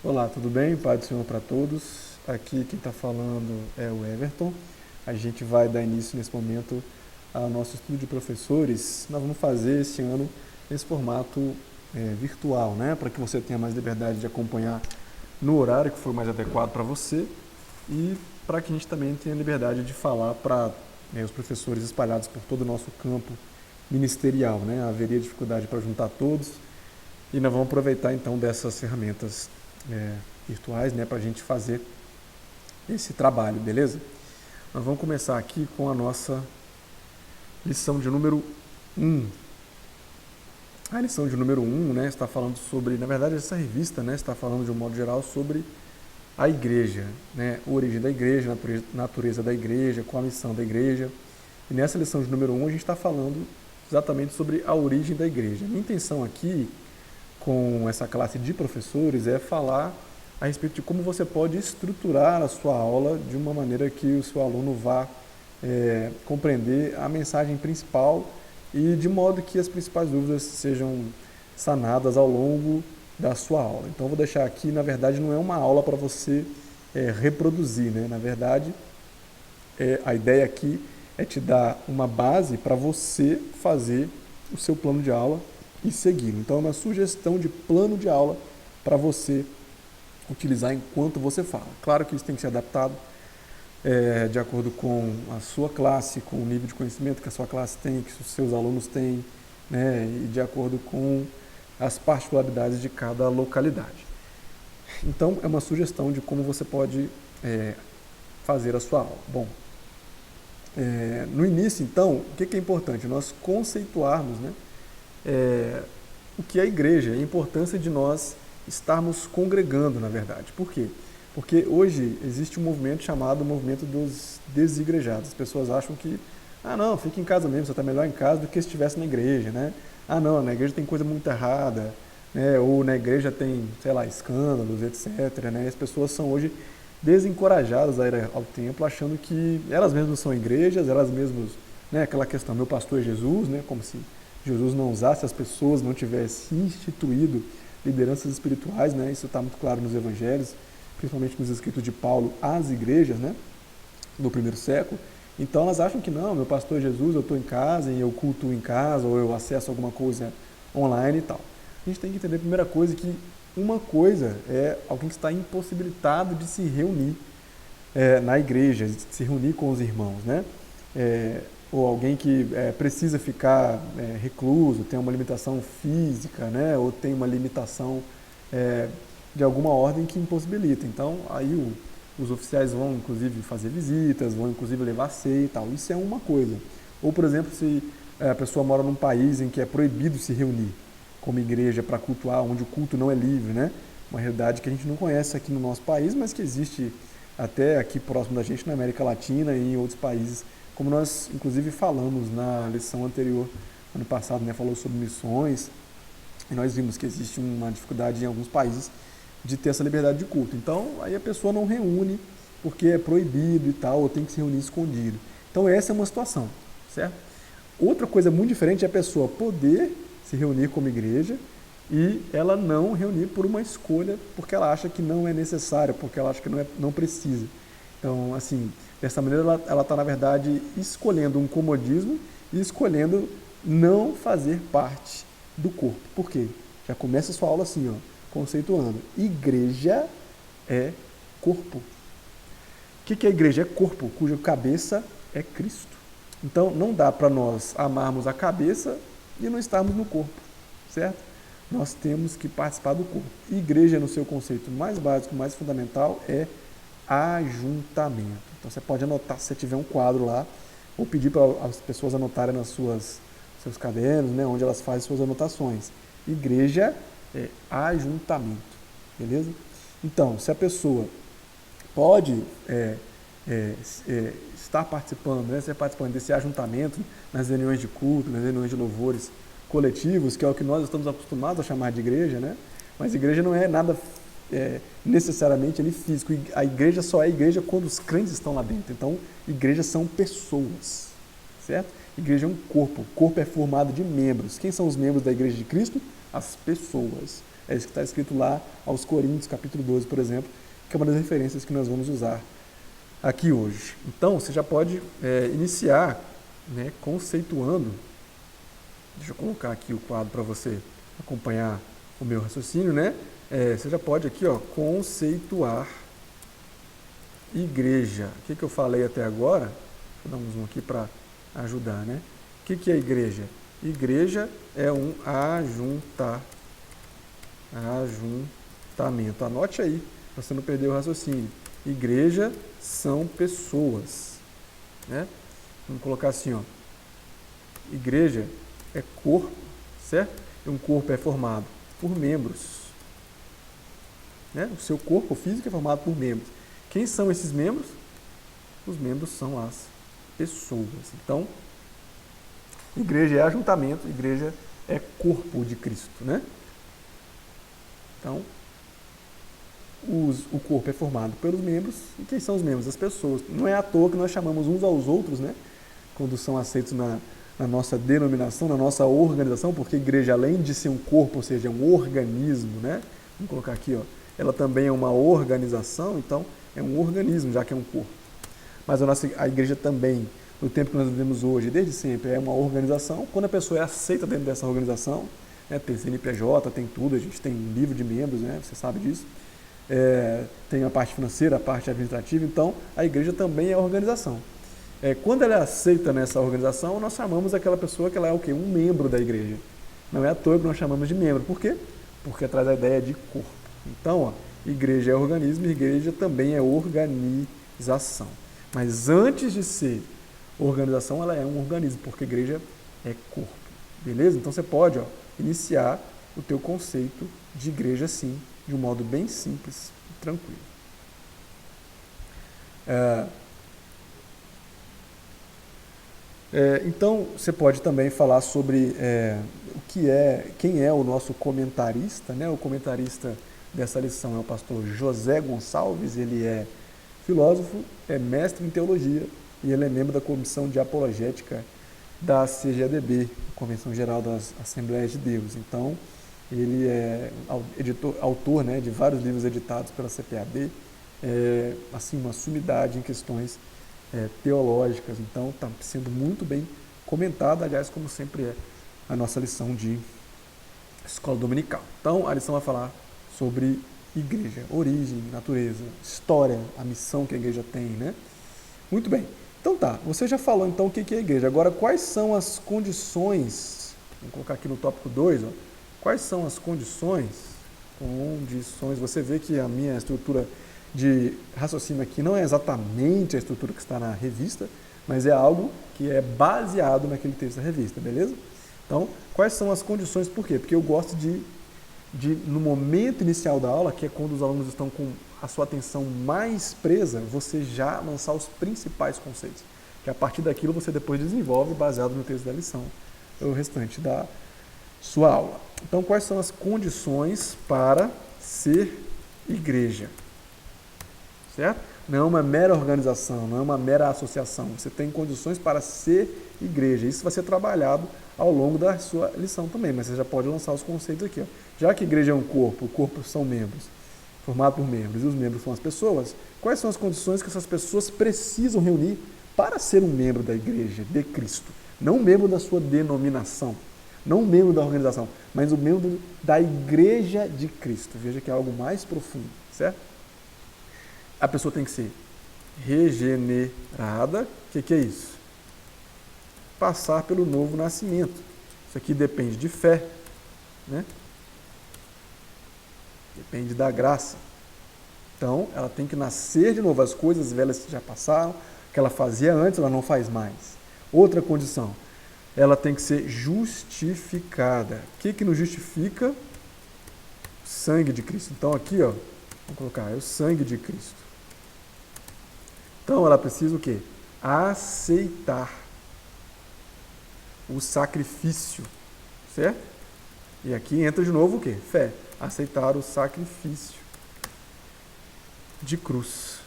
Olá, tudo bem? Paz do Senhor para todos. Aqui quem está falando é o Everton. A gente vai dar início nesse momento ao nosso estudo de professores. Nós vamos fazer esse ano nesse formato virtual, né? Para que você tenha mais liberdade de acompanhar no horário que for mais adequado para você e para que a gente também tenha liberdade de falar para os professores espalhados por todo o nosso campo ministerial, né? Haveria dificuldade para juntar todos e nós vamos aproveitar então dessas ferramentas é, virtuais, né, para a gente fazer esse trabalho, beleza? Nós vamos começar aqui com a nossa lição de número um. A lição de número um, né, está falando sobre, na verdade, essa revista, né, está falando de um modo geral sobre a igreja, né, a origem da igreja, natureza da igreja, qual a missão da igreja. E nessa lição de número um a gente está falando exatamente sobre a origem da igreja. Minha intenção aqui com essa classe de professores é falar a respeito de como você pode estruturar a sua aula de uma maneira que o seu aluno vá compreender a mensagem principal e de modo que as principais dúvidas sejam sanadas ao longo da sua aula. Então, eu vou deixar aqui, na verdade, não é uma aula para você reproduzir, né? Na verdade, a ideia aqui é te dar uma base para você fazer o seu plano de aula e segui-lo. Então, é uma sugestão de plano de aula para você utilizar enquanto você fala. Claro que isso tem que ser adaptado de acordo com a sua classe, com o nível de conhecimento que a sua classe tem, que os seus alunos têm, né, e de acordo com as particularidades de cada localidade. Então, é uma sugestão de como você pode fazer a sua aula. Bom, no início, então, o que é importante? Nós conceituarmos, né, o que é a igreja, a importância de nós estarmos congregando, na verdade. Por quê? Porque hoje existe um movimento chamado movimento dos desigrejados. As pessoas acham que, não, fica em casa mesmo, você está melhor em casa do que se estivesse na igreja, né? Não, na igreja tem coisa muito errada, né? Ou na igreja tem, sei lá, escândalos, etc, né? E as pessoas são hoje desencorajadas a ir ao templo, achando que elas mesmas são igrejas, elas mesmas, né? Aquela questão, meu pastor é Jesus, né? Como se Jesus não usasse as pessoas, não tivesse instituído lideranças espirituais, né? Isso está muito claro nos evangelhos, principalmente nos escritos de Paulo às igrejas, né, do primeiro século. Então elas acham que não, meu pastor é Jesus, eu estou em casa e eu cultuo em casa, ou eu acesso alguma coisa online e tal. A gente tem que entender a primeira coisa que uma coisa é alguém que está impossibilitado de se reunir na igreja, de se reunir com os irmãos, né? Ou alguém que precisa ficar recluso, tem uma limitação física, né? Ou tem uma limitação de alguma ordem que impossibilita. Então, aí os oficiais vão, inclusive, fazer visitas, vão, inclusive, levar ceia e tal. Isso é uma coisa. Ou, por exemplo, se a pessoa mora num país em que é proibido se reunir como igreja para cultuar, onde o culto não é livre, né? Uma realidade que a gente não conhece aqui no nosso país, mas que existe até aqui próximo da gente, na América Latina e em outros países, como nós, inclusive, falamos na lição anterior, ano passado, né? Falou sobre missões, e nós vimos que existe uma dificuldade em alguns países de ter essa liberdade de culto. Então, aí a pessoa não reúne porque é proibido e tal, ou tem que se reunir escondido. Então, essa é uma situação, certo? Outra coisa muito diferente é a pessoa poder se reunir como igreja e ela não reunir por uma escolha, porque ela acha que não é necessário, porque ela acha que não precisa. Então, assim, dessa maneira ela está, na verdade, escolhendo um comodismo e escolhendo não fazer parte do corpo. Por quê? Já começa a sua aula assim, ó, conceituando. Igreja é corpo. O que é igreja? É corpo, cuja cabeça é Cristo. Então, não dá para nós amarmos a cabeça e não estarmos no corpo, certo? Nós temos que participar do corpo. Igreja, no seu conceito mais básico, mais fundamental, é ajuntamento. Então, você pode anotar, se você tiver um quadro lá, ou pedir para as pessoas anotarem nas seus cadernos, né, onde elas fazem suas anotações. Igreja é ajuntamento, beleza? Então, se a pessoa pode estar participando, né, ser participante desse ajuntamento nas reuniões de culto, nas reuniões de louvores coletivos, que é o que nós estamos acostumados a chamar de igreja, né? Mas igreja não é nada necessariamente ali físico. A igreja só é igreja quando os crentes estão lá dentro. Então, igrejas são pessoas, certo? Igreja é um corpo. O corpo é formado de membros. Quem são os membros da igreja de Cristo? As pessoas. É isso que está escrito lá aos Coríntios, capítulo 12, por exemplo, que é uma das referências que nós vamos usar aqui hoje. Então, você já pode iniciar, né, conceituando. Deixa eu colocar aqui o quadro para você acompanhar o meu raciocínio, né? Você já pode aqui, ó, conceituar igreja. O que eu falei até agora? Vou dar um zoom aqui para ajudar, né? O que é igreja? Igreja é um ajuntamento. Anote aí, para você não perder o raciocínio. Igreja são pessoas, né? Vamos colocar assim, ó. Igreja é corpo, certo? E um corpo é formado por membros, né? O seu corpo físico é formado por membros. Quem são esses membros? Os membros são as pessoas. Então, igreja é ajuntamento, igreja é corpo de Cristo, né? Então, o corpo é formado pelos membros. E quem são os membros? As pessoas. Não é à toa que nós chamamos uns aos outros, né? Quando são aceitos na nossa denominação, na nossa organização, porque a igreja, além de ser um corpo, ou seja, é um organismo, né? Vamos colocar aqui, ó. Ela também é uma organização, então é um organismo, já que é um corpo. Mas a igreja também, no tempo que nós vivemos hoje, desde sempre, é uma organização. Quando a pessoa é aceita dentro dessa organização, né, tem CNPJ, tem tudo, a gente tem um livro de membros, né, você sabe disso. Tem a parte financeira, a parte administrativa, então a igreja também é organização. Quando ela é aceita nessa organização, nós chamamos aquela pessoa que ela é o quê? Um membro da igreja. Não é à toa que nós chamamos de membro. Por quê? Porque traz a ideia de corpo. Então, ó, igreja é organismo, igreja também é organização. Mas antes de ser organização, ela é um organismo, porque igreja é corpo. Beleza? Então você pode, ó, iniciar o teu conceito de igreja assim, de um modo bem simples e tranquilo. Então, você pode também falar sobre quem é o nosso comentarista, né? O comentarista dessa lição é o pastor José Gonçalves. Ele é filósofo, é mestre em teologia e ele é membro da comissão de apologética da CGADB, Convenção Geral das Assembleias de Deus. Então, ele é autor, né, de vários livros editados pela CPAD, assim, uma sumidade em questões teológicas. Então, está sendo muito bem comentado, aliás, como sempre é a nossa lição de escola dominical. Então, a lição vai falar sobre igreja, origem, natureza, história, a missão que a igreja tem, né? Muito bem. Então tá, você já falou então o que é a igreja. Agora, quais são as condições, vamos colocar aqui no tópico 2, ó, quais são as condições, você vê que a minha estrutura de raciocínio aqui não é exatamente a estrutura que está na revista, mas é algo que é baseado naquele texto da revista, beleza? Então, quais são as condições, por quê? Porque eu gosto de no momento inicial da aula, que é quando os alunos estão com a sua atenção mais presa, você já lançar os principais conceitos, que a partir daquilo você depois desenvolve baseado no texto da lição, o restante da sua aula. Então, quais são as condições para ser igreja? Certo? Não é uma mera organização, não é uma mera associação. Você tem condições para ser igreja. Isso vai ser trabalhado ao longo da sua lição também, mas você já pode lançar os conceitos aqui. Ó. Já que a igreja é um corpo, o corpo são membros, formado por membros, e os membros são as pessoas, quais são as condições que essas pessoas precisam reunir para ser um membro da igreja de Cristo? Não um membro da sua denominação, não um membro da organização, mas um membro da igreja de Cristo. Veja que é algo mais profundo, certo? A pessoa tem que ser regenerada. O que é isso? Passar pelo novo nascimento. Isso aqui depende de fé, né? Depende da graça. Então, ela tem que nascer de novo. As coisas velhas que já passaram, o que ela fazia antes, ela não faz mais. Outra condição, ela tem que ser justificada. O que nos justifica? O sangue de Cristo. Então, aqui, ó, vamos colocar, é o sangue de Cristo. Então, ela precisa o quê? Aceitar o sacrifício, certo? E aqui entra de novo o quê? Fé. Aceitar o sacrifício de cruz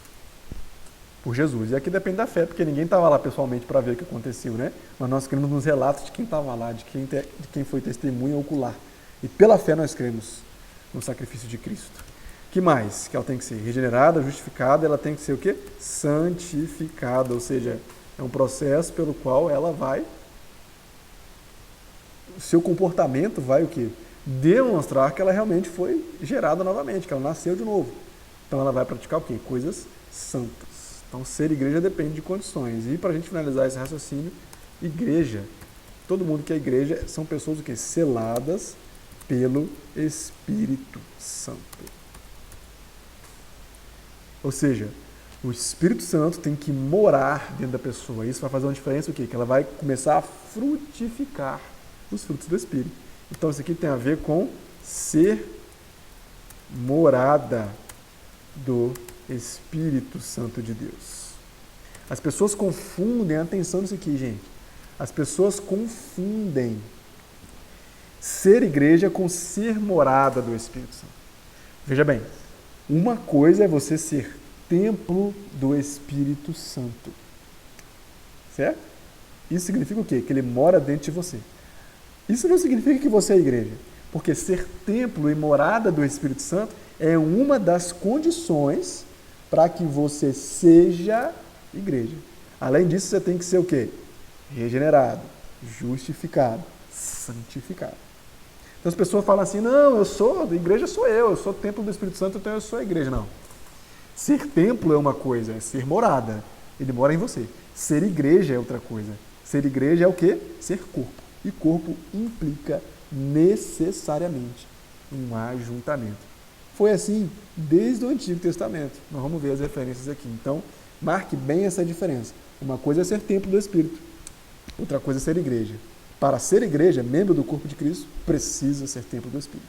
por Jesus. E aqui depende da fé, porque ninguém estava lá pessoalmente para ver o que aconteceu, né? Mas nós cremos nos relatos de quem estava lá, de quem foi testemunha ocular. E pela fé nós cremos no sacrifício de Cristo. Que mais que ela tem que ser? Regenerada, justificada, ela tem que ser o quê? Santificada, ou seja, é um processo pelo qual ela vai, o seu comportamento vai o quê? Demonstrar que ela realmente foi gerada novamente, que ela nasceu de novo. Então ela vai praticar o quê? Coisas santas. Então ser igreja depende de condições. E para a gente finalizar esse raciocínio, igreja, todo mundo que é igreja são pessoas o quê? Seladas pelo Espírito Santo. Ou seja, o Espírito Santo tem que morar dentro da pessoa. Isso vai fazer uma diferença o quê? Que ela vai começar a frutificar os frutos do Espírito. Então isso aqui tem a ver com ser morada do Espírito Santo de Deus. As pessoas confundem, atenção nisso aqui, gente. As pessoas confundem ser igreja com ser morada do Espírito Santo. Veja bem, uma coisa é você ser templo do Espírito Santo. Certo? Isso significa o quê? Que ele mora dentro de você. Isso não significa que você é igreja, porque ser templo e morada do Espírito Santo é uma das condições para que você seja igreja. Além disso, você tem que ser o quê? Regenerado, justificado, santificado. Então as pessoas falam assim, não, igreja sou eu sou templo do Espírito Santo, então eu sou a igreja. Não. Ser templo é uma coisa, é ser morada. Ele mora em você. Ser igreja é outra coisa. Ser igreja é o quê? Ser corpo. E corpo implica necessariamente um ajuntamento. Foi assim desde o Antigo Testamento. Nós vamos ver as referências aqui. Então, marque bem essa diferença. Uma coisa é ser templo do Espírito, outra coisa é ser igreja. Para ser igreja, membro do corpo de Cristo, precisa ser templo do Espírito.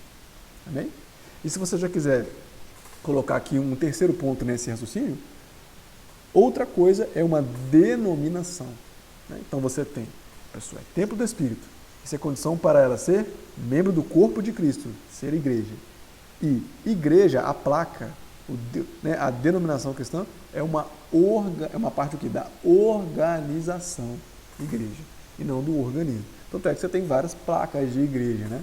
Amém? E se você já quiser colocar aqui um terceiro ponto nesse raciocínio, outra coisa é uma denominação. Então você tem, a pessoa é templo do Espírito. Isso é condição para ela ser membro do corpo de Cristo, ser igreja. E igreja, a placa, a denominação cristã, é uma parte do quê? Da organização igreja, e não do organismo. Tanto é que você tem várias placas de igreja,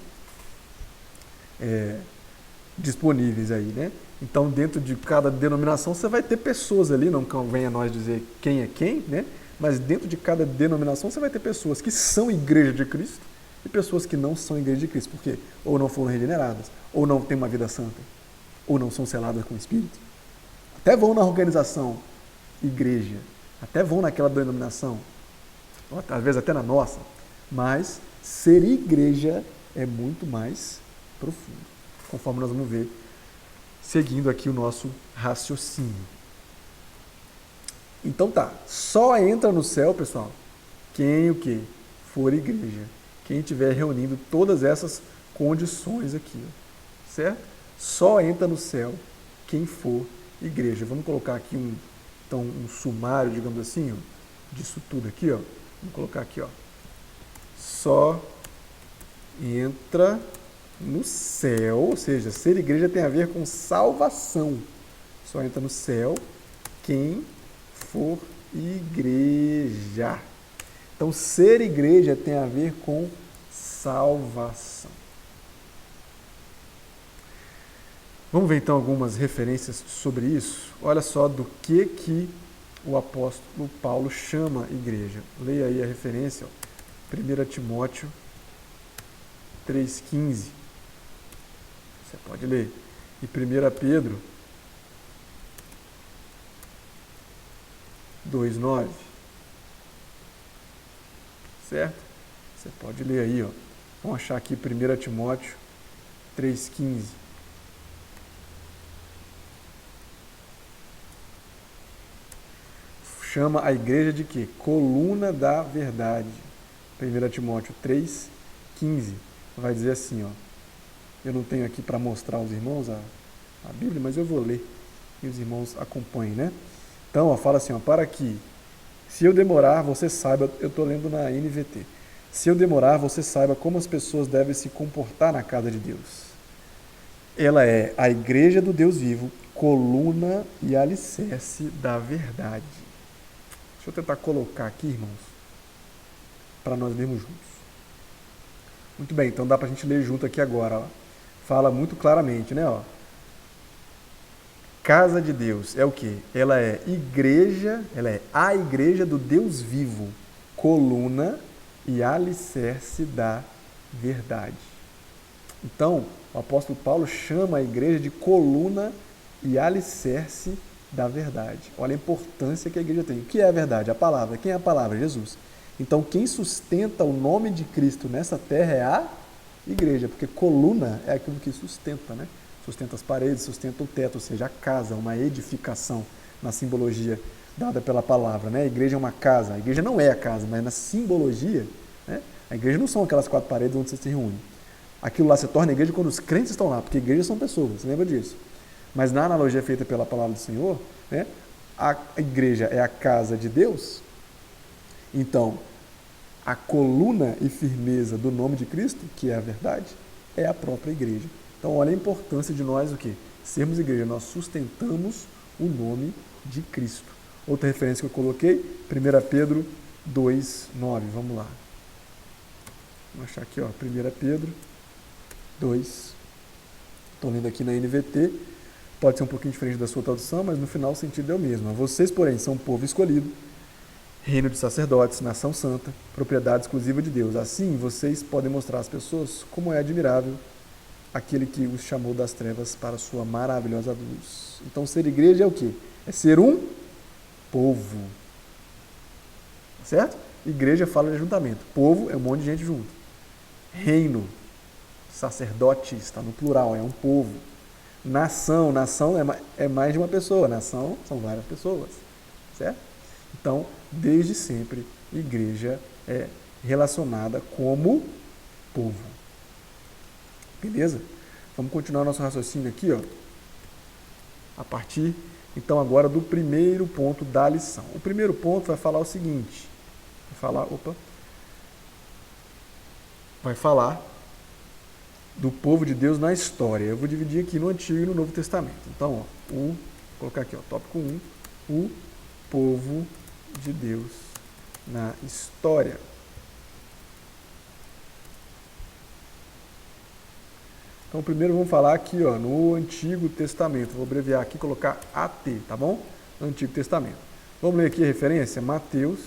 disponíveis aí, Então, dentro de cada denominação, você vai ter pessoas ali, não convém a nós dizer quem é quem, Mas dentro de cada denominação, você vai ter pessoas que são igreja de Cristo e pessoas que não são igreja de Cristo. Por quê? Ou não foram regeneradas, ou não têm uma vida santa, ou não são seladas com o Espírito. Até vão na organização igreja, até vão naquela denominação, às vezes até na nossa, mas ser igreja é muito mais profundo, conforme nós vamos ver, seguindo aqui o nosso raciocínio. Então tá, só entra no céu, pessoal, quem o quê? For igreja. Quem estiver reunindo todas essas condições aqui, certo? Só entra no céu quem for igreja. Vamos colocar aqui um sumário, digamos assim, disso tudo aqui, Vamos colocar aqui, Só entra no céu, ou seja, ser igreja tem a ver com salvação. Só entra no céu quem for igreja. Então, ser igreja tem a ver com salvação. Vamos ver então algumas referências sobre isso. Olha só do que o apóstolo Paulo chama igreja. Leia aí a referência, 1 Timóteo 3,15. Você pode ler. E 1 Pedro 2,9. Certo? Você pode ler aí, Vamos achar aqui 1 Timóteo 3,15. Chama a igreja de quê? Coluna da verdade. 1 Timóteo 3,15. Vai dizer assim, Eu não tenho aqui para mostrar aos irmãos a Bíblia, mas eu vou ler e os irmãos acompanhem, Então, fala assim, para que, se eu demorar, você saiba, eu estou lendo na NVT, se eu demorar, você saiba como as pessoas devem se comportar na casa de Deus. Ela é a igreja do Deus vivo, coluna e alicerce da verdade. Deixa eu tentar colocar aqui, irmãos, para nós lermos juntos. Muito bem, então dá para a gente ler junto aqui agora. fala muito claramente, né? Ó, casa de Deus é o quê? Ela é a igreja do Deus vivo, coluna e alicerce da verdade. Então, o apóstolo Paulo chama a igreja de coluna e alicerce da verdade. Olha a importância que a igreja tem. O que é a verdade? A palavra. Quem é a palavra? Jesus. Então, quem sustenta o nome de Cristo nessa terra é a igreja, porque coluna é aquilo que sustenta, né? Sustenta as paredes, sustenta o teto, ou seja, a casa, uma edificação na simbologia dada pela palavra, né? A igreja é uma casa. A igreja não é a casa, mas na simbologia, né? A igreja não são aquelas 4 paredes onde você se reúne. Aquilo lá se torna igreja quando os crentes estão lá, porque igrejas são pessoas, lembra disso? Mas na analogia feita pela palavra do Senhor, né, a igreja é a casa de Deus, então a coluna e firmeza do nome de Cristo, que é a verdade, é a própria igreja. Então olha a importância de nós o quê? Sermos igreja, nós sustentamos o nome de Cristo. Outra referência que eu coloquei, 1 Pedro 2,9, vamos lá. Vamos achar aqui, ó, 1 Pedro 2, estou lendo aqui na NVT, pode ser um pouquinho diferente da sua tradução, mas no final o sentido é o mesmo. Vocês, porém, são povo escolhido, reino de sacerdotes, nação santa, propriedade exclusiva de Deus. Assim, vocês podem mostrar às pessoas como é admirável aquele que os chamou das trevas para a sua maravilhosa luz. Então, ser igreja é o quê? É ser um povo. Certo? Igreja fala de ajuntamento. Povo é um monte de gente junto. Reino, sacerdote, está no plural, é um povo. Nação é mais de uma pessoa, nação são várias pessoas, certo? Então, desde sempre, igreja é relacionada como povo. Beleza? Vamos continuar nosso raciocínio aqui, ó. A partir, então, agora do primeiro ponto da lição. O primeiro ponto vai falar o seguinte, vai falar do povo de Deus na história. Eu vou dividir aqui no Antigo e no Novo Testamento. Então, ó, vou colocar aqui, ó, tópico 1, o povo de Deus na história. Então, primeiro vamos falar aqui, ó, no Antigo Testamento. Vou abreviar aqui, colocar AT, tá bom? Antigo Testamento. Vamos ler aqui a referência? Mateus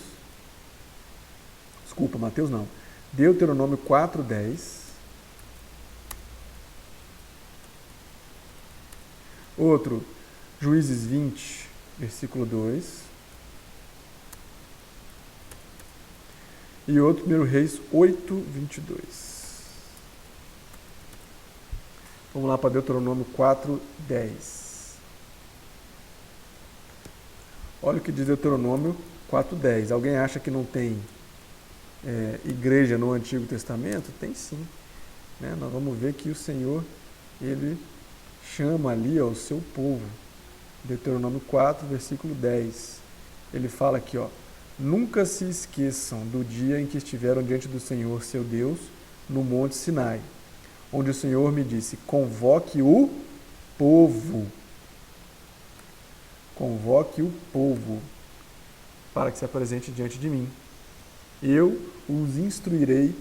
não. Deuteronômio 4:10. Outro, Juízes 20, versículo 2. E outro, 1 Reis 8:22. Vamos lá para Deuteronômio 4:10. Olha o que diz Deuteronômio 4:10. Alguém acha que não tem igreja no Antigo Testamento? Tem sim. Né? Nós vamos ver que o Senhor, Ele chama ali o seu povo. Deuteronômio 4, versículo 10. Ele fala aqui, ó: nunca se esqueçam do dia em que estiveram diante do Senhor, seu Deus, no Monte Sinai, onde o Senhor me disse: convoque o povo. Convoque o povo para que se apresente diante de mim. Eu os instruirei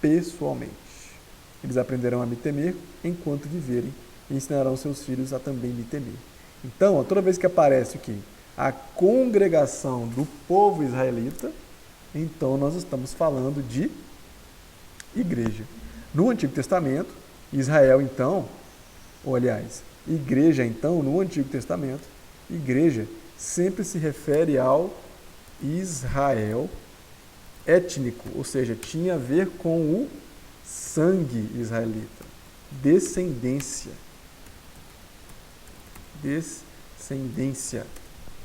pessoalmente. Eles aprenderão a me temer enquanto viverem e ensinarão seus filhos a também me temer. Então, ó, toda vez que aparece o quê? A congregação do povo israelita, então nós estamos falando de igreja. No Antigo Testamento, Israel, então, ou aliás, igreja, então, no Antigo Testamento, igreja sempre se refere ao Israel étnico, ou seja, tinha a ver com o sangue israelita, descendência.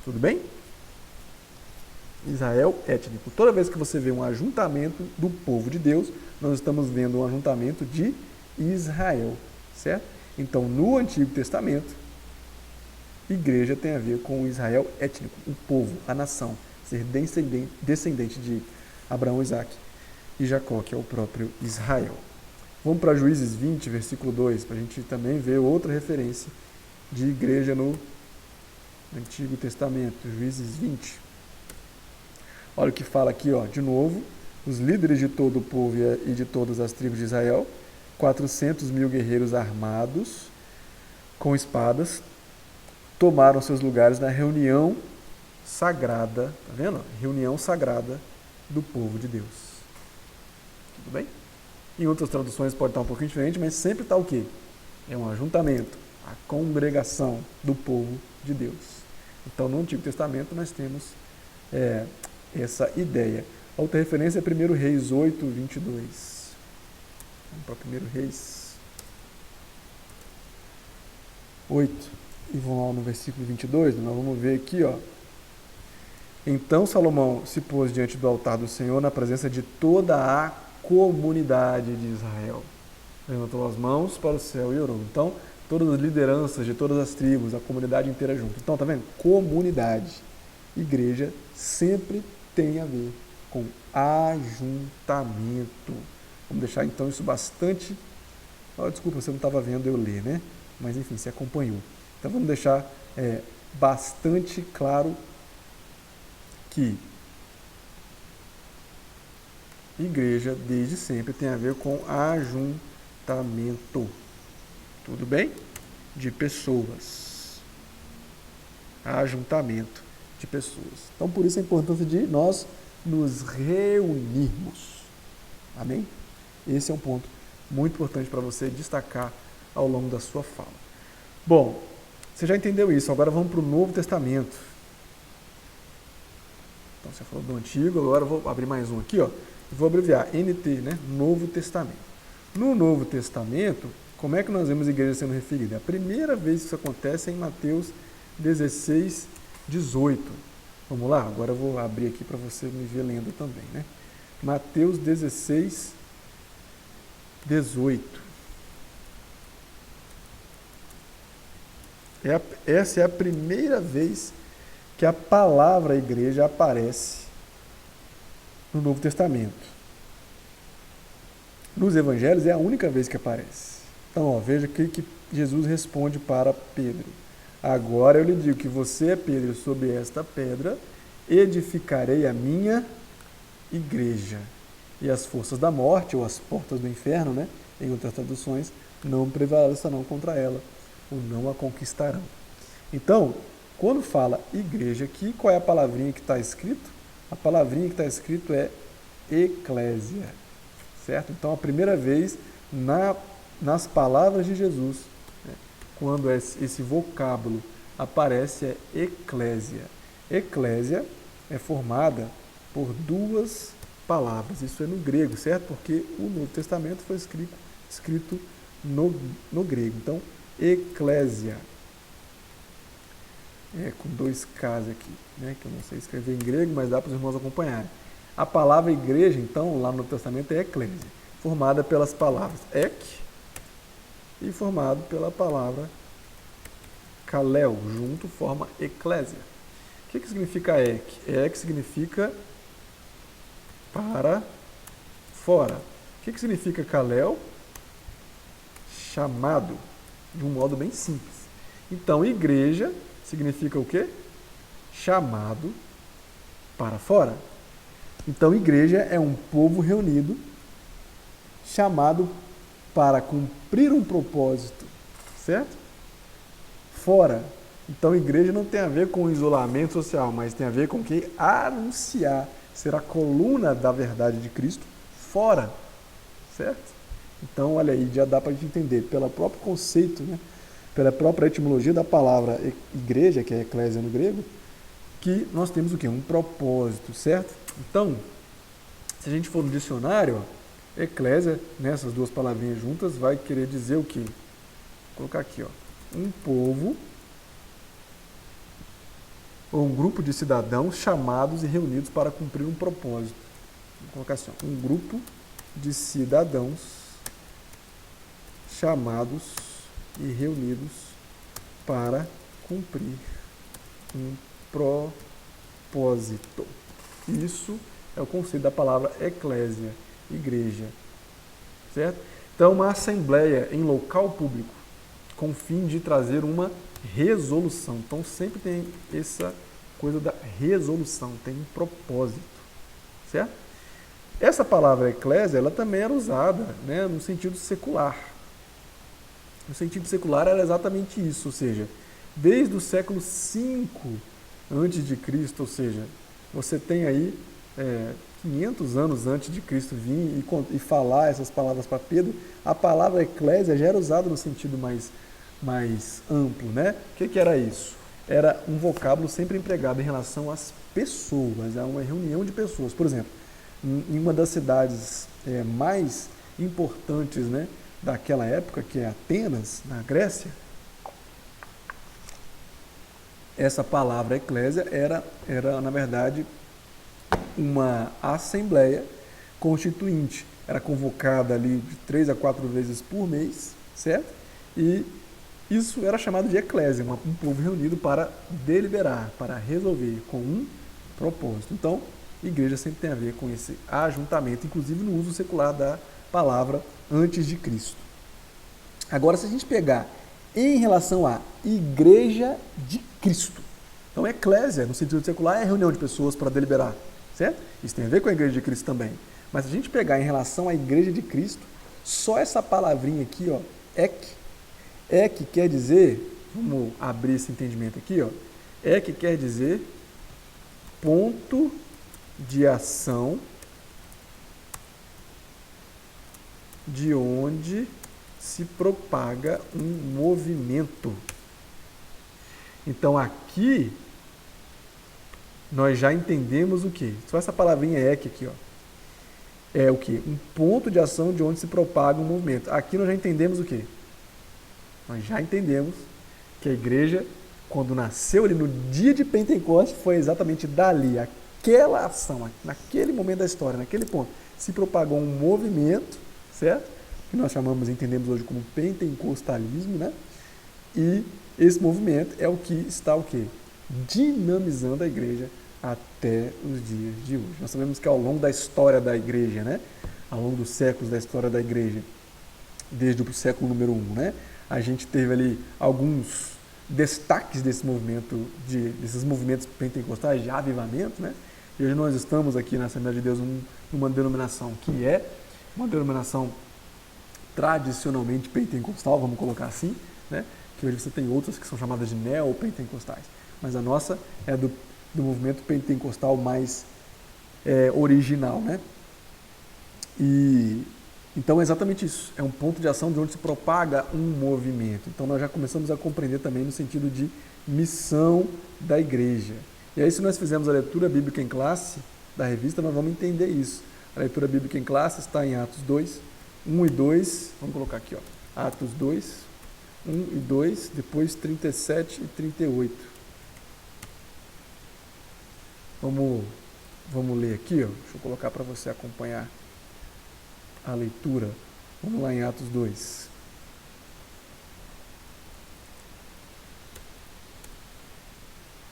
Tudo bem? Israel étnico. Toda vez que você vê um ajuntamento do povo de Deus, nós estamos vendo um ajuntamento de Israel, certo? Então, no Antigo Testamento, igreja tem a ver com o Israel étnico, o povo, a nação, ser descendente de Abraão, Isaac e Jacó, que é o próprio Israel. Vamos para Juízes 20, versículo 2, para a gente também ver outra referência de igreja no Antigo Testamento. Juízes 20. Olha o que fala aqui, ó, de novo: os líderes de todo o povo e de todas as tribos de Israel 400 mil guerreiros armados, com espadas, tomaram seus lugares na reunião sagrada, tá vendo? Reunião sagrada do povo de Deus. Tudo bem? Em outras traduções pode estar um pouquinho diferente, mas sempre está o quê? É um ajuntamento, a congregação do povo de Deus. Então, no Antigo Testamento, nós temos essa ideia. A outra referência é 1 Reis 8, 22. Vamos para 1 Reis 8, e vamos lá no versículo 22, nós vamos ver aqui, ó. Então Salomão se pôs diante do altar do Senhor na presença de toda a comunidade de Israel. Levantou as mãos para o céu e orou. Então, todas as lideranças de todas as tribos, a comunidade inteira junto. Então, tá vendo? Comunidade. Igreja sempre tem a ver com ajuntamento. Vamos deixar então isso bastante... desculpa, você não estava vendo eu ler, né? Mas enfim, você acompanhou. Então vamos deixar bastante claro que igreja desde sempre tem a ver com ajuntamento. Tudo bem? De pessoas. Ajuntamento de pessoas. Então por isso a importância de nós nos reunirmos. Amém? Esse é um ponto muito importante para você destacar ao longo da sua fala. Bom, você já entendeu isso, agora vamos para o Novo Testamento. Então você falou do Antigo, agora eu vou abrir mais um aqui, ó. Vou abreviar, NT, né? Novo Testamento. No Novo Testamento, como é que nós vemos a igreja sendo referida? A primeira vez que isso acontece é em Mateus 16, 18. Vamos lá? Agora eu vou abrir aqui para você me ver lendo também, né? Mateus 16, 18. Essa é a primeira vez que a palavra igreja aparece no Novo Testamento. Nos Evangelhos é a única vez que aparece. Então, veja que Jesus responde para Pedro. Agora eu lhe digo que você é Pedro, sobre esta pedra edificarei a minha igreja. E as forças da morte, ou as portas do inferno, né, em outras traduções, não prevalecerão contra ela, ou não a conquistarão. Então, quando fala igreja aqui, qual é a palavrinha que está escrito? A palavrinha que está escrito é eclésia, certo? Então, a primeira vez nas palavras de Jesus, né, quando esse vocábulo aparece, é eclésia. Eclésia é formada por duas palavras, isso é no grego, certo? Porque o Novo Testamento foi escrito no grego. Então, eclésia. Com dois Ks aqui, né? Que eu não sei escrever em grego, mas dá para os irmãos acompanharem. A palavra igreja, então, lá no Novo Testamento é eclésia, formada pelas palavras ek e formado pela palavra kalel, junto forma eclésia. O que significa ek? Ek significa para fora. O que significa kalel? Chamado, de um modo bem simples. Então, igreja significa o quê? Chamado para fora. Então, igreja é um povo reunido, chamado para cumprir um propósito, certo? Fora. Então, igreja não tem a ver com isolamento social, mas tem a ver com o quê? Anunciar, ser a coluna da verdade de Cristo fora, certo? Então, olha aí, já dá para a gente entender, pelo próprio conceito, né? Pela própria etimologia da palavra igreja, que é eclésia no grego, que nós temos o quê? Um propósito, certo? Então, se a gente for no dicionário, ó, eclésia, nessas duas palavrinhas juntas, vai querer dizer o quê? Vou colocar aqui, ó, um povo ou um grupo de cidadãos chamados e reunidos para cumprir um propósito. Vou colocar assim, ó, um grupo de cidadãos chamados e reunidos para cumprir um propósito. Isso é o conceito da palavra eclésia, igreja, certo? Então, uma assembleia em local público com o fim de trazer uma resolução. Então, sempre tem essa coisa da resolução, tem um propósito, certo? Essa palavra eclésia, ela também era usada, né, no sentido secular. No sentido secular era exatamente isso, ou seja, desde o século V antes de Cristo, ou seja, você tem aí 500 anos antes de Cristo vir e falar essas palavras para Pedro, a palavra eclésia já era usada no sentido mais amplo, né? O que era isso? Era um vocábulo sempre empregado em relação às pessoas, a uma reunião de pessoas. Por exemplo, em uma das cidades mais importantes, né, daquela época, que é Atenas, na Grécia, essa palavra eclésia era, na verdade, uma assembleia constituinte. Era convocada ali de 3 a 4 vezes por mês, certo? E isso era chamado de eclésia, um povo reunido para deliberar, para resolver com um propósito. Então, igreja sempre tem a ver com esse ajuntamento, inclusive no uso secular da palavra antes de Cristo. Agora, se a gente pegar em relação à igreja de Cristo, então eclésia, no sentido secular, é reunião de pessoas para deliberar, certo? Isso tem a ver com a igreja de Cristo também. Mas se a gente pegar em relação à igreja de Cristo, só essa palavrinha aqui, ó, ek quer dizer, vamos abrir esse entendimento aqui, ó, ek quer dizer ponto de ação de onde se propaga um movimento. Então aqui nós já entendemos o que? Só essa palavrinha ek aqui, ó, é o que? Um ponto de ação de onde se propaga um movimento. Aqui nós já entendemos o que? Nós já entendemos que a igreja, quando nasceu ali no dia de Pentecostes, foi exatamente dali, aquela ação, naquele momento da história, naquele ponto, se propagou um movimento, certo? Que nós entendemos hoje como pentecostalismo, né? E esse movimento é o que está o quê? Dinamizando a igreja até os dias de hoje. Nós sabemos que ao longo da história da igreja, né? Ao longo dos séculos da história da igreja, desde o século número 1, né? A gente teve ali alguns destaques desse movimento, desses movimentos pentecostais de avivamento, né? E hoje nós estamos aqui na Assembleia de Deus numa denominação que é uma denominação tradicionalmente pentecostal, vamos colocar assim, né? Que hoje você tem outras que são chamadas de neopentecostais, mas a nossa é do movimento pentecostal mais original, né? E então é exatamente isso, é um ponto de ação de onde se propaga um movimento. Então nós já começamos a compreender também no sentido de missão da igreja. E aí, se nós fizermos a leitura bíblica em classe da revista, nós vamos entender isso. A leitura bíblica em classe está em Atos 2, 1 e 2, vamos colocar aqui, ó, Atos 2, 1 e 2, depois 37 e 38. Vamos ler aqui, ó, deixa eu colocar para você acompanhar a leitura. Vamos lá em Atos 2.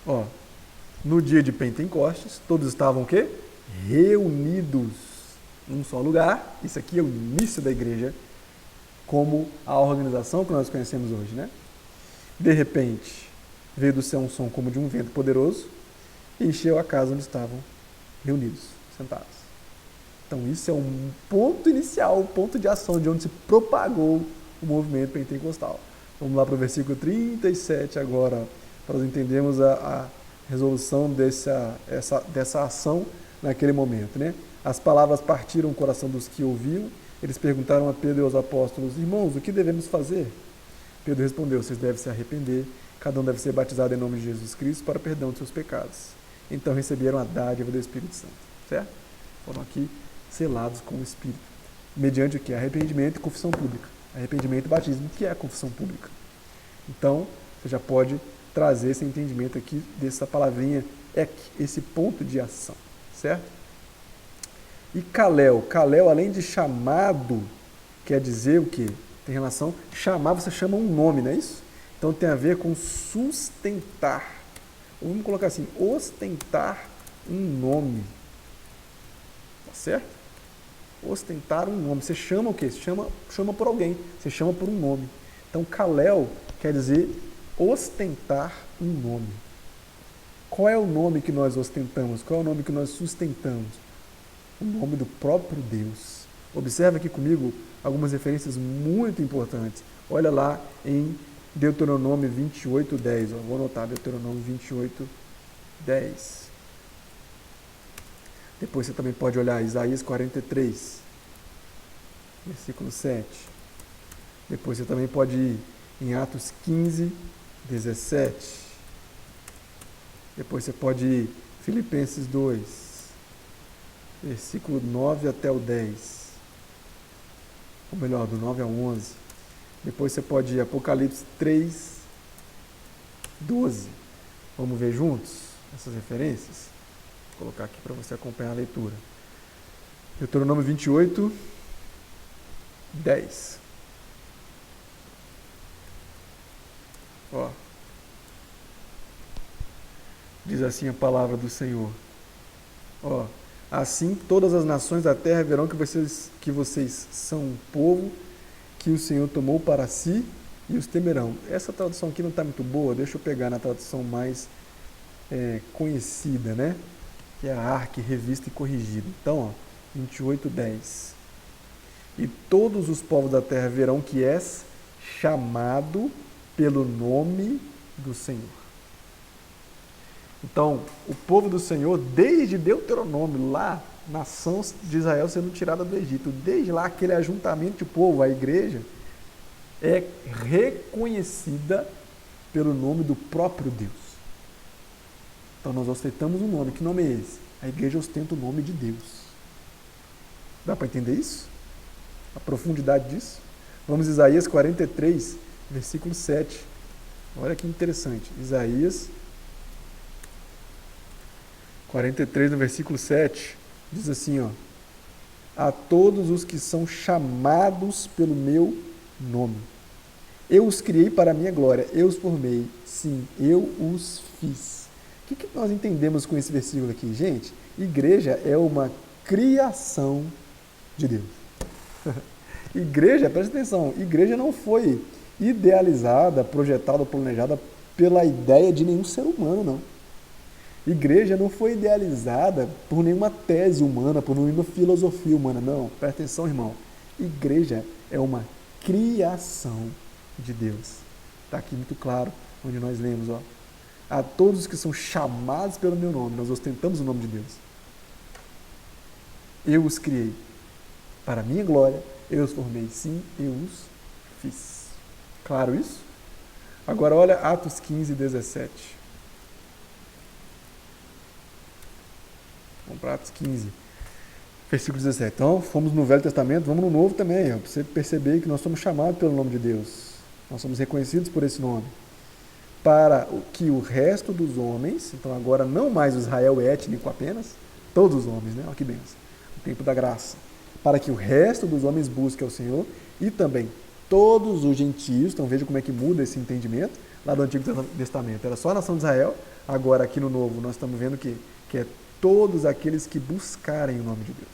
Ó, no dia de Pentecostes, todos estavam o quê? Reunidos num só lugar. Isso aqui é o início da igreja, como a organização que nós conhecemos hoje, né? De repente, veio do céu um som como de um vento poderoso e encheu a casa onde estavam reunidos, sentados. Então isso é um ponto inicial, um ponto de ação de onde se propagou o movimento pentecostal. Vamos lá para o versículo 37 agora, para nós entendermos a resolução dessa ação naquele momento, né? As palavras partiram o coração dos que ouviam. Eles perguntaram a Pedro e aos apóstolos: irmãos, o que devemos fazer? Pedro respondeu: vocês devem se arrepender, cada um deve ser batizado em nome de Jesus Cristo para perdão de seus pecados. Então receberam a dádiva do Espírito Santo, certo? Foram aqui selados com o Espírito, mediante o que? Arrependimento e confissão pública. Arrependimento e batismo, que é a confissão pública. Então, você já pode trazer esse entendimento aqui dessa palavrinha ek, esse ponto de ação, certo? E Kalel, além de chamado, quer dizer o quê? Tem relação, chamar, você chama um nome, não é isso? Então tem a ver com sustentar. Ou vamos colocar assim, ostentar um nome. Tá certo? Ostentar um nome. Você chama o quê? Você chama por alguém. Você chama por um nome. Então, Kalel quer dizer ostentar um nome. Qual é o nome que nós ostentamos? Qual é o nome que nós sustentamos? o nome do próprio Deus. Observe aqui comigo algumas referências muito importantes. Olha lá em Deuteronômio 28:10. Vou anotar Deuteronômio 28:10. Depois você também pode olhar Isaías 43, versículo 7. Depois você também pode ir em Atos 15:17. Depois você pode ir em Filipenses 2, versículo 9 até o 10. Ou melhor, do 9 ao 11. Depois você pode ir em Apocalipse 3:12. Vamos ver juntos essas referências? Vou colocar aqui para você acompanhar a leitura. Deuteronômio 28:10. Diz assim a palavra do Senhor. Assim todas as nações da terra verão que vocês são um povo que o Senhor tomou para si e os temerão. Essa tradução aqui não está muito boa, deixa eu pegar na tradução mais conhecida, né? Que é a ARC, revista e corrigida. Então, 28:10. E todos os povos da terra verão que és chamado pelo nome do Senhor. Então, o povo do Senhor, desde Deuteronômio, lá, nação de Israel sendo tirada do Egito, desde lá, aquele ajuntamento de povo, a igreja, é reconhecida pelo nome do próprio Deus. Então, nós ostentamos um nome. Que nome é esse? A igreja ostenta o nome de Deus. Dá para entender isso? A profundidade disso? Vamos a Isaías 43, versículo 7. Olha que interessante. Isaías 43, no versículo 7, diz assim, a todos os que são chamados pelo meu nome. Eu os criei para a minha glória, eu os formei, sim, eu os fiz. O que nós entendemos com esse versículo aqui? Gente, igreja é uma criação de Deus. Igreja, presta atenção, igreja não foi idealizada, projetada, planejada pela ideia de nenhum ser humano, não. Igreja não foi idealizada por nenhuma tese humana, por nenhuma filosofia humana, não. Presta atenção, irmão. Igreja é uma criação de Deus. Está aqui muito claro, onde nós lemos, a todos que são chamados pelo meu nome, nós ostentamos o nome de Deus. Eu os criei para a minha glória, eu os formei, sim, eu os fiz. Claro isso? Agora olha Atos 15:17. Vamos para Atos 15, versículo 17. Então, fomos no Velho Testamento, vamos no Novo também, para você perceber que nós somos chamados pelo nome de Deus. Nós somos reconhecidos por esse nome. Para que o resto dos homens, então agora não mais o Israel étnico apenas, todos os homens, né? Olha que benção. O tempo da graça. Para que o resto dos homens busque ao Senhor e também todos os gentios. Então veja como é que muda esse entendimento. Lá do Antigo Testamento era só a nação de Israel, agora aqui no Novo nós estamos vendo que é todos aqueles que buscarem o nome de Deus.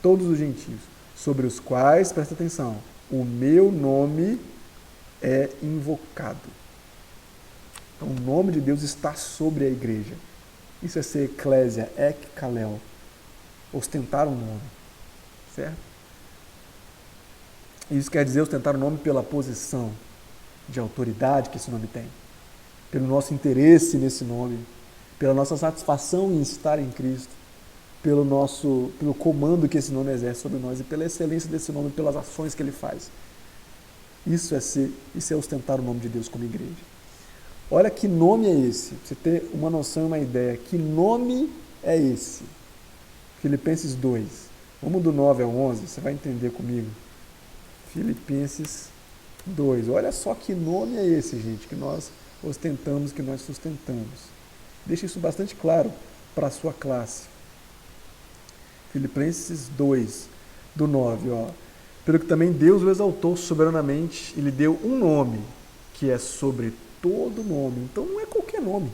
Todos os gentios, sobre os quais, presta atenção, o meu nome é invocado. Então, o nome de Deus está sobre a igreja. Isso é ser eclésia, ekkalel, ostentar um nome, certo? Isso quer dizer ostentar o nome pela posição de autoridade que esse nome tem, pelo nosso interesse nesse nome, pela nossa satisfação em estar em Cristo, pelo comando que esse nome exerce sobre nós e pela excelência desse nome, pelas ações que ele faz. Isso é ostentar o nome de Deus como igreja. Olha que nome é esse, pra você ter uma noção e uma ideia. Que nome é esse? Filipenses 2. Vamos do 9 ao 11, você vai entender comigo. Filipenses 2. Olha só que nome é esse, gente, que nós ostentamos, que nós sustentamos. Deixa isso bastante claro para a sua classe. Filipenses 2, do 9. Pelo que também Deus o exaltou soberanamente e lhe deu um nome, que é sobre todo nome. Então não é qualquer nome.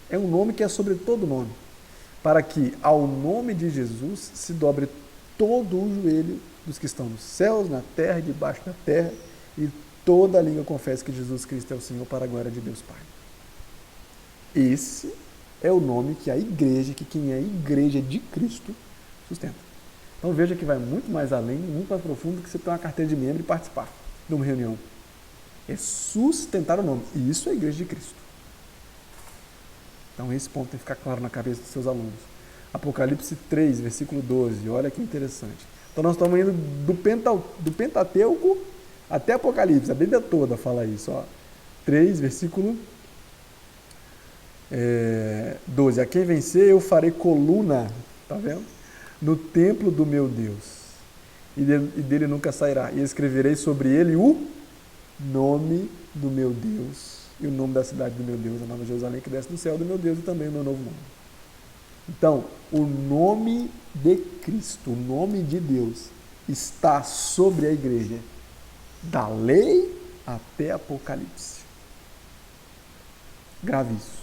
É um nome que é sobre todo nome. Para que ao nome de Jesus se dobre todo o joelho dos que estão nos céus, na terra e debaixo da terra, e toda a língua confesse que Jesus Cristo é o Senhor, para a glória de Deus Pai. Esse é o nome que a igreja, que quem é a igreja de Cristo, Sustenta. Então veja que vai muito mais além, muito mais profundo que você ter uma carteira de membro e participar de uma reunião. É sustentar o nome. E isso é a Igreja de Cristo. Então esse ponto tem que ficar claro na cabeça dos seus alunos. Apocalipse 3, versículo 12. Olha que interessante. Então nós estamos indo do Pentateuco até Apocalipse. A Bíblia toda fala isso. 3, versículo 12. A quem vencer eu farei coluna, tá vendo? No templo do meu Deus. E dele nunca sairá. E escreverei sobre ele o nome do meu Deus. E o nome da cidade do meu Deus, a nova Jerusalém, que desce do céu do meu Deus, e também o meu novo nome. Então, o nome de Cristo, o nome de Deus, está sobre a igreja, da lei até Apocalipse. Grave isso.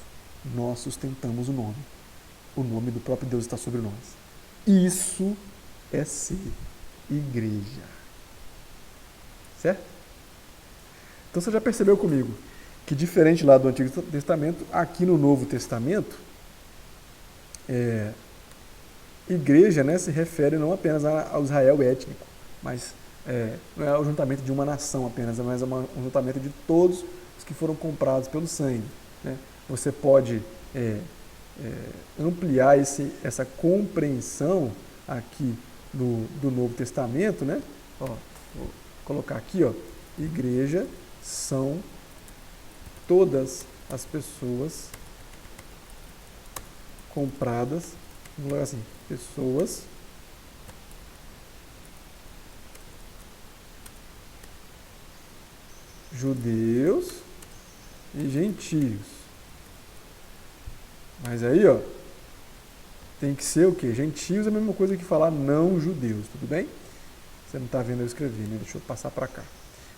Nós sustentamos o nome. O nome do próprio Deus está sobre nós. Isso é ser igreja. Certo? Então você já percebeu comigo que, diferente lá do Antigo Testamento, aqui no Novo Testamento, igreja, né, se refere não apenas ao Israel étnico, mas não é o juntamento de uma nação apenas, mas é um juntamento de todos os que foram comprados pelo sangue. Né? Você pode ampliar essa compreensão aqui do Novo Testamento, né? Vou colocar aqui, igreja são todas as pessoas compradas, vamos colocar assim, pessoas judeus e gentios. Mas aí, tem que ser o quê? Gentios é a mesma coisa que falar não judeus, tudo bem? Você não está vendo eu escrever, né? Deixa eu passar para cá.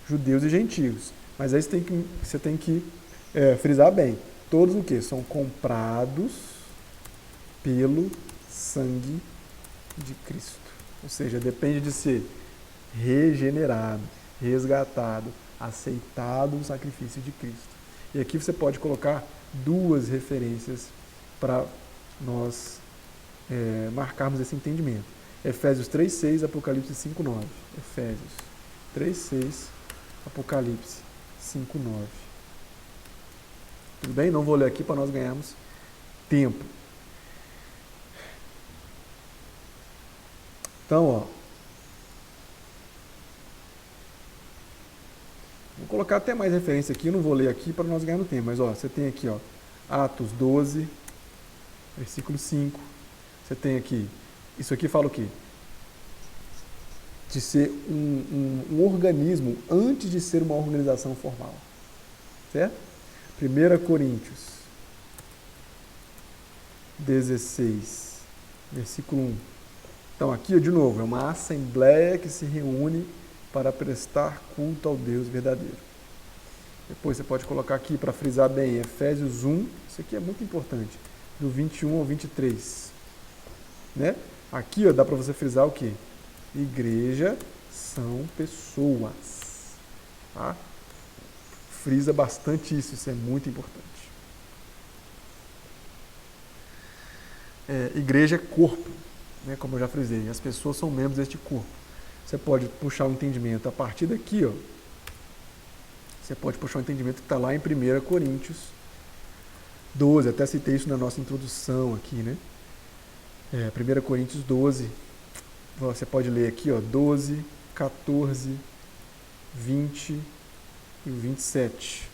Judeus e gentios. Mas aí você tem que frisar bem. Todos o quê? São comprados pelo sangue de Cristo. Ou seja, depende de ser regenerado, resgatado, aceitado no sacrifício de Cristo. E aqui você pode colocar duas referências para nós marcarmos esse entendimento. Efésios 3:6, Apocalipse 5:9. Efésios 3:6, Apocalipse 5:9. Tudo bem? Não vou ler aqui para nós ganharmos tempo. Então, vou colocar até mais referência aqui, eu não vou ler aqui para nós ganharmos tempo, mas você tem aqui, Atos 12, versículo 5. Você tem aqui, isso aqui fala o quê? De ser um organismo antes de ser uma organização formal. Certo? 1 Coríntios 16, versículo 1. Então aqui, de novo, é uma assembleia que se reúne para prestar culto ao Deus verdadeiro. Depois você pode colocar aqui para frisar bem, Efésios 1, isso aqui é muito importante, do 21 ao 23. Né? Aqui dá para você frisar o quê? Igreja são pessoas. Tá? Frisa bastante isso é muito importante. Igreja é corpo, né? Como eu já frisei, as pessoas são membros deste corpo. Você pode puxar o entendimento a partir daqui, você pode puxar o entendimento que está lá em 1 Coríntios 12, até citei isso na nossa introdução aqui, né? 1 Coríntios 12, você pode ler aqui, 12, 14, 20 e o 27,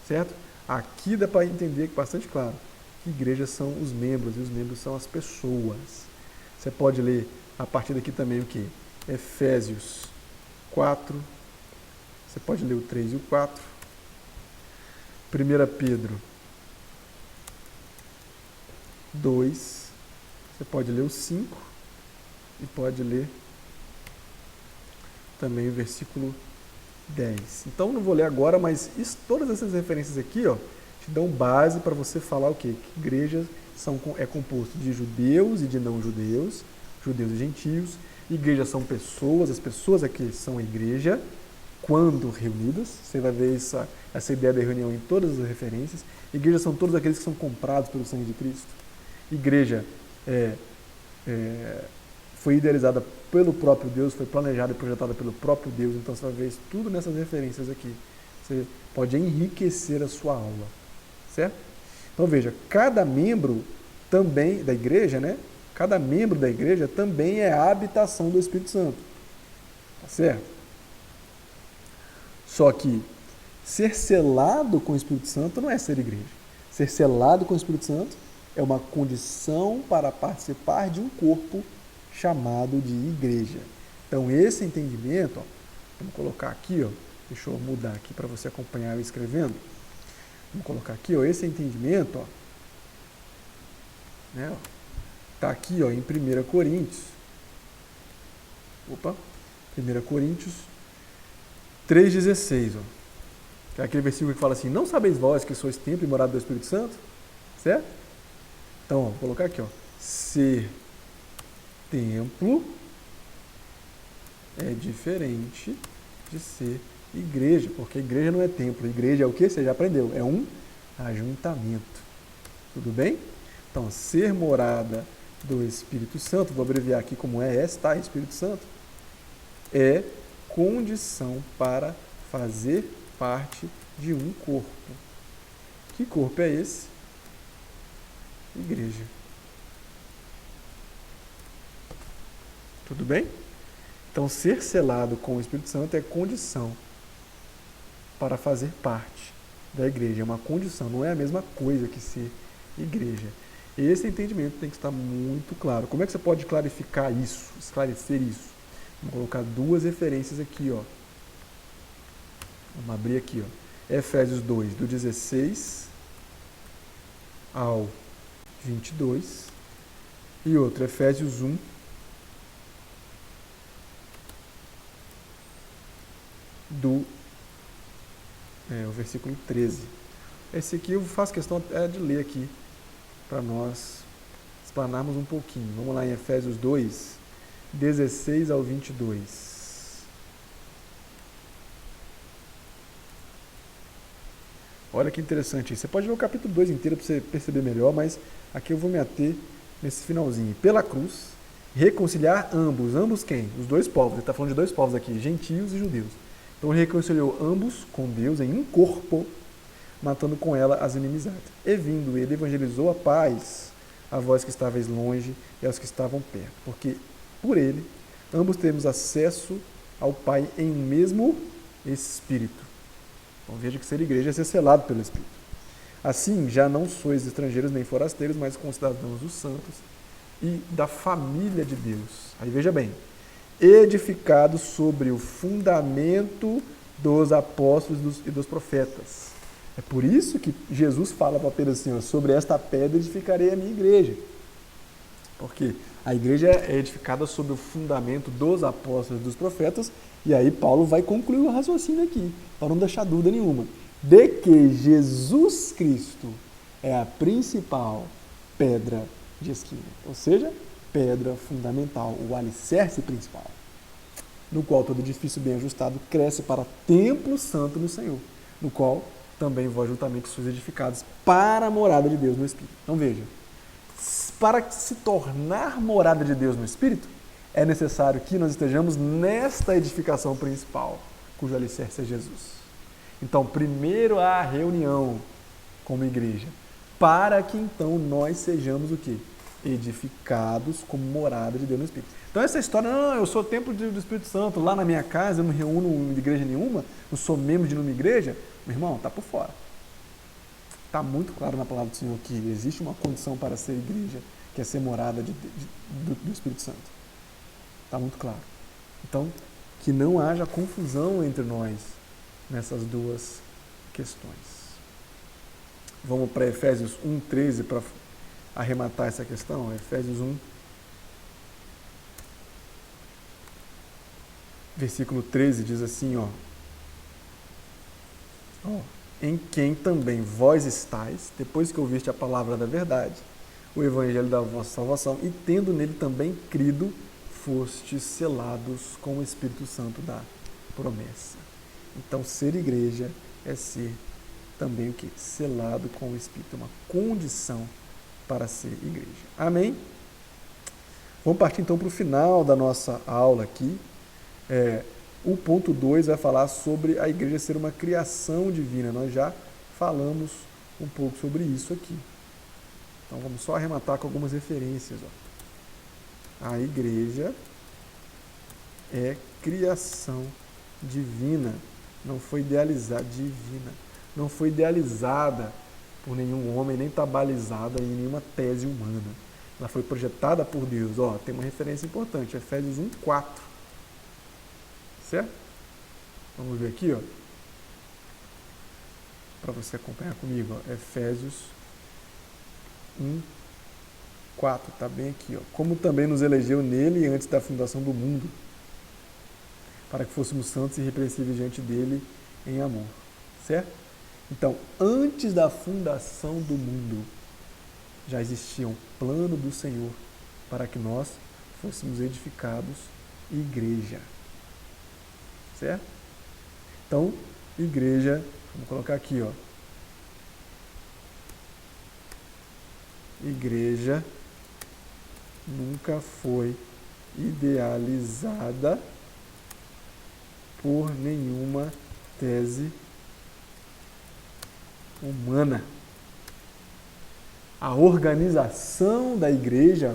certo? Aqui dá para entender bastante claro que igrejas são os membros e os membros são as pessoas. Você pode ler a partir daqui também o que? Efésios 4, você pode ler o 3 e o 4, 1 Pedro 2, você pode ler o 5 e pode ler também o versículo 10. Então não vou ler agora, mas todas essas referências aqui te dão base para você falar o quê? Que igreja é composto de judeus e de não judeus, judeus e gentios. Igrejas são pessoas, as pessoas aqui são a igreja, quando reunidas. Você vai ver essa ideia da reunião em todas as referências. Igrejas são todos aqueles que são comprados pelo sangue de Cristo. Igreja foi idealizada pelo próprio Deus, foi planejada e projetada pelo próprio Deus. Então você vai ver isso tudo nessas referências aqui. Você pode enriquecer a sua aula, certo? Então veja, cada membro também da igreja, né? Cada membro da igreja também é a habitação do Espírito Santo, tá certo? Só que ser selado com o Espírito Santo não é ser igreja. Ser selado com o Espírito Santo é uma condição para participar de um corpo chamado de igreja. Então esse entendimento, ó, vamos colocar aqui, ó, deixa eu mudar aqui para você acompanhar eu escrevendo. Vamos colocar aqui, ó, esse entendimento, ó, né, ó, tá aqui, ó, em 1 Coríntios. 1 Coríntios 3,16, ó. Que é aquele versículo que fala assim: não sabeis vós que sois templo e morada do Espírito Santo? Certo? Então, ó, vou colocar aqui, ó. Ser templo é diferente de ser igreja, porque igreja não é templo. Igreja é o que? Você já aprendeu. É um ajuntamento. Tudo bem? Então, ser morada do Espírito Santo, vou abreviar aqui como é esta, Espírito Santo, é condição para fazer parte de um corpo. Que corpo é esse? Igreja. Tudo bem? Então, ser selado com o Espírito Santo é condição para fazer parte da igreja. É uma condição, não é a mesma coisa que ser igreja. Esse entendimento tem que estar muito claro. Como é que você pode clarificar isso, esclarecer isso? Vamos colocar duas referências aqui, ó. Vamos abrir aqui, ó. Efésios 2, do 16 ao 22. E outro, Efésios 1, o versículo 13. Esse aqui eu faço questão de ler aqui, para nós explanarmos um pouquinho. Vamos lá em Efésios 2, 16 ao 22. Olha que interessante isso. Você pode ver o capítulo 2 inteiro para você perceber melhor, mas aqui eu vou me ater nesse finalzinho. Pela cruz, reconciliar ambos quem? Os dois povos. Ele está falando de dois povos aqui, gentios e judeus. Então ele reconciliou ambos com Deus em um corpo, matando com ela as inimizades. E vindo, ele evangelizou a paz a vós que estáveis longe e aos que estavam perto. Porque por ele, ambos temos acesso ao Pai em um mesmo Espírito. Então veja que ser igreja é ser selado pelo Espírito. Assim, já não sois estrangeiros nem forasteiros, mas concidadãos dos santos e da família de Deus. Aí veja bem, edificados sobre o fundamento dos apóstolos e dos profetas. É por isso que Jesus fala para Pedro assim, ó, sobre esta pedra edificarei a minha igreja. Porque a igreja é edificada sobre o fundamento dos apóstolos e dos profetas, e aí Paulo vai concluir o raciocínio aqui, para não deixar dúvida nenhuma, de que Jesus Cristo é a principal pedra de esquina, ou seja, pedra fundamental, o alicerce principal, no qual todo edifício bem ajustado cresce para templo santo no Senhor, no qual também vós juntamente sois edificados para a morada de Deus no Espírito. Então veja, para se tornar morada de Deus no Espírito, é necessário que nós estejamos nesta edificação principal, cujo alicerce é Jesus. Então, primeiro há a reunião como igreja, para que então nós sejamos o quê? Edificados como morada de Deus no Espírito. Então essa história, não, eu sou templo do Espírito Santo, lá na minha casa eu não reúno de igreja nenhuma, não sou membro de nenhuma igreja, meu irmão, está por fora. Está muito claro na palavra do Senhor que existe uma condição para ser igreja, que é ser morada do Espírito Santo. Está muito claro. Então, que não haja confusão entre nós nessas duas questões. Vamos para Efésios 1:13 para arrematar essa questão. Efésios 1, versículo 13 diz assim, ó, em quem também vós estáis, depois que ouviste a palavra da verdade, o evangelho da vossa salvação, e tendo nele também crido, fostes selados com o Espírito Santo da promessa. Então, ser igreja é ser também o quê? Selado com o Espírito, uma condição para ser igreja. Amém? Vamos partir então para o final da nossa aula aqui. O ponto 2 vai falar sobre a igreja ser uma criação divina. Nós já falamos um pouco sobre isso aqui. Então vamos só arrematar com algumas referências. A igreja é criação divina, não foi idealizada, não foi idealizada por nenhum homem, nem está balizada em nenhuma tese humana. Ela foi projetada por Deus. Tem uma referência importante, Efésios 1:4. Certo? Vamos ver aqui, para você acompanhar comigo, Efésios 1:4, está bem aqui, como também nos elegeu nele antes da fundação do mundo, para que fôssemos santos e irrepreensíveis diante dele em amor. Certo? Então, antes da fundação do mundo, já existia um plano do Senhor para que nós fôssemos edificados igreja. Certo? Então, igreja, vamos colocar aqui, igreja nunca foi idealizada por nenhuma tese humana. A organização da igreja,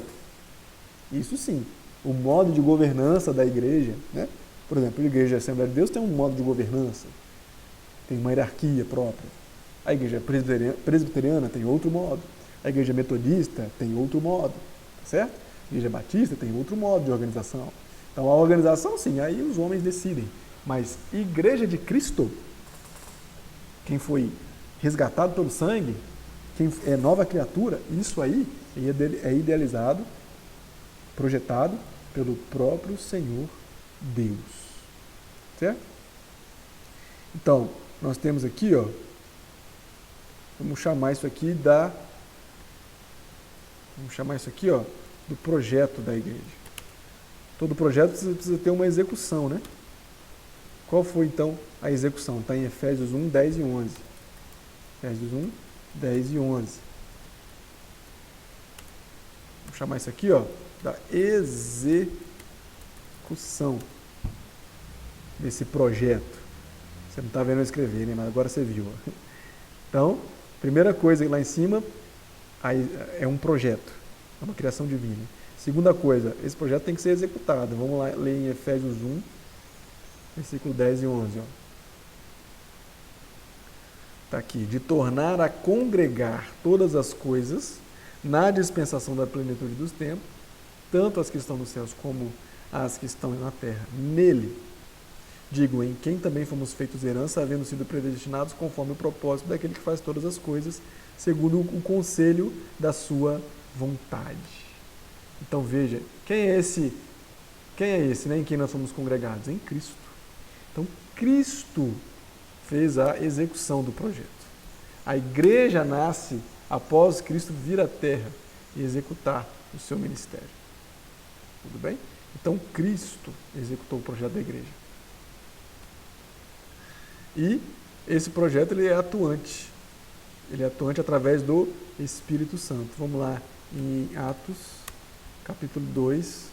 isso sim, o modo de governança da igreja, né? Por exemplo, a igreja Assembleia de Deus tem um modo de governança, tem uma hierarquia própria. A igreja presbiteriana tem outro modo. A igreja metodista tem outro modo, certo? A igreja batista tem outro modo de organização. Então, a organização, sim, aí os homens decidem. Mas igreja de Cristo, quem foi resgatado pelo sangue, quem é nova criatura, isso aí é idealizado, projetado pelo próprio Senhor Deus. Certo? Então, nós temos aqui, vamos chamar isso aqui do projeto da igreja. Todo projeto precisa ter uma execução, né? Qual foi, então, a execução? Está em Efésios 1, 10 e 11. Efésios 1, 10 e 11. Vamos chamar isso aqui, da execução desse projeto. Você não está vendo eu escrever, né? Mas agora você viu. Então, primeira coisa lá em cima é um projeto, é uma criação divina. Segunda coisa, esse projeto tem que ser executado. Vamos lá ler em Efésios 1, versículo 10 e 11. Está aqui. De tornar a congregar todas as coisas na dispensação da plenitude dos tempos, tanto as que estão nos céus como as que estão na terra. Nele, digo, em quem também fomos feitos herança, havendo sido predestinados conforme o propósito daquele que faz todas as coisas, segundo o conselho da sua vontade. Então veja, quem é esse, né, em quem nós fomos congregados? Em Cristo. Então Cristo fez a execução do projeto. A igreja nasce após Cristo vir à terra e executar o seu ministério. Tudo bem? Então Cristo executou o projeto da igreja. E esse projeto ele é atuante. Ele é atuante através do Espírito Santo. Vamos lá em Atos, capítulo 2,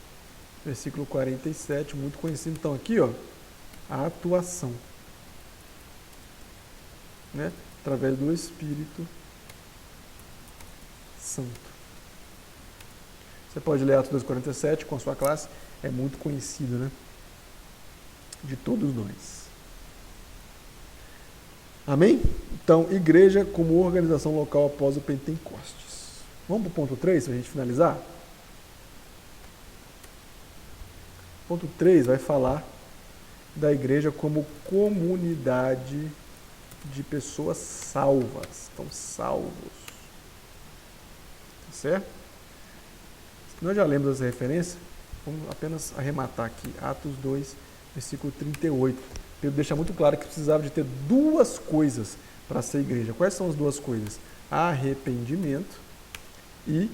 versículo 47, muito conhecido. Então aqui, a atuação, né? Através do Espírito Santo. Você pode ler Atos 2,47 com a sua classe, é muito conhecido, né? De todos nós. Amém? Então, igreja como organização local após o Pentecostes. Vamos para o ponto 3, para a gente finalizar? O ponto 3 vai falar da igreja como comunidade de pessoas salvas. Estão salvos. Certo? Nós já lemos essa referência, vamos apenas arrematar aqui. Atos 2, versículo 38. Pedro deixa muito claro que precisava de ter duas coisas para ser igreja. Quais são as duas coisas? Arrependimento e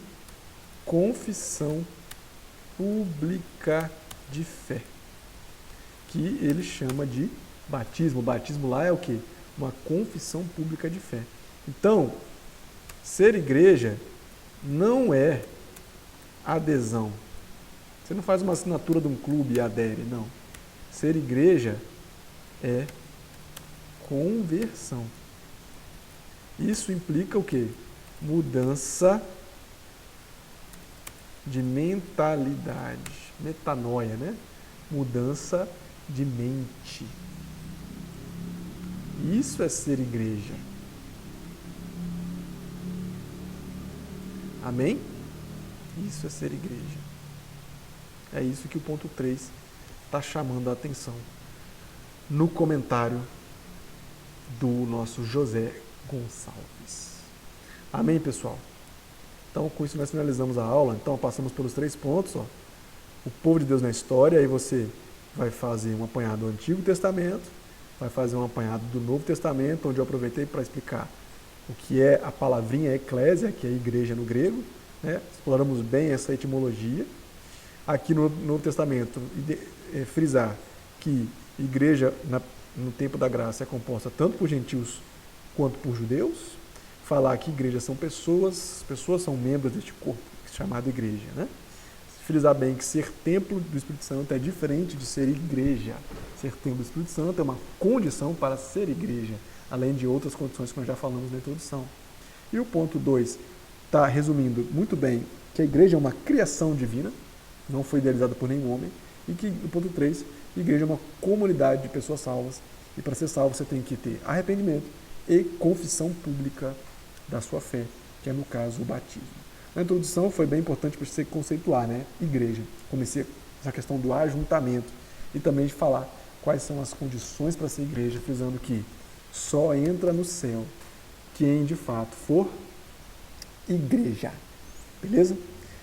confissão pública de fé, que ele chama de batismo. O batismo lá é o quê? Uma confissão pública de fé. Então, ser igreja não é adesão Você não faz uma assinatura de um clube e adere, não. Ser igreja é conversão. Isso implica o quê? Mudança de mentalidade. Metanoia, né? Mudança de mente. Isso é ser igreja. Amém? Isso é ser igreja. É isso que o ponto 3 está chamando a atenção no comentário do nosso José Gonçalves. Amém, pessoal? Então, com isso nós finalizamos a aula. Então, passamos pelos 3 pontos. Ó. O povo de Deus na história. Aí você vai fazer um apanhado do Antigo Testamento, vai fazer um apanhado do Novo Testamento, onde eu aproveitei para explicar o que é a palavrinha eclésia, que é igreja no grego. Né? Exploramos bem essa etimologia. Aqui no Novo Testamento, frisar que igreja no tempo da graça é composta tanto por gentios quanto por judeus. Falar que igrejas são pessoas são membros deste corpo chamado igreja. Né? Frisar bem que ser templo do Espírito Santo é diferente de ser igreja. Ser templo do Espírito Santo é uma condição para ser igreja, além de outras condições que nós já falamos na introdução. E o ponto 2 está resumindo muito bem que a igreja é uma criação divina, não foi idealizada por nenhum homem, e que, no ponto 3, a igreja é uma comunidade de pessoas salvas, e para ser salvo você tem que ter arrependimento e confissão pública da sua fé, que é, no caso, o batismo. Na introdução foi bem importante para você conceituar, né? Igreja. Comecei essa questão do ajuntamento e também de falar quais são as condições para ser igreja, frisando que só entra no céu quem, de fato, for igreja. Beleza?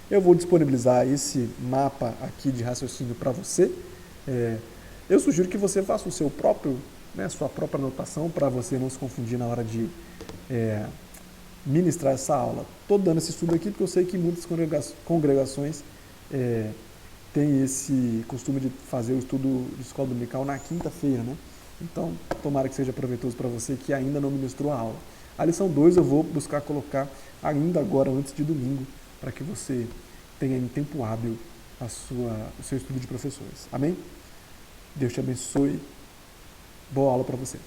Eu vou disponibilizar esse mapa aqui de raciocínio para você. Eu sugiro que você faça o seu próprio, né, sua própria anotação para você não se confundir na hora de ministrar essa aula. Estou dando esse estudo aqui porque eu sei que muitas congregações têm esse costume de fazer o estudo de escola dominical na quinta-feira, né? Então, tomara que seja proveitoso para você que ainda não ministrou a aula. A lição 2 eu vou buscar colocar ainda agora, antes de domingo, para que você tenha em tempo hábil o seu estudo de professores. Amém? Deus te abençoe. Boa aula para você.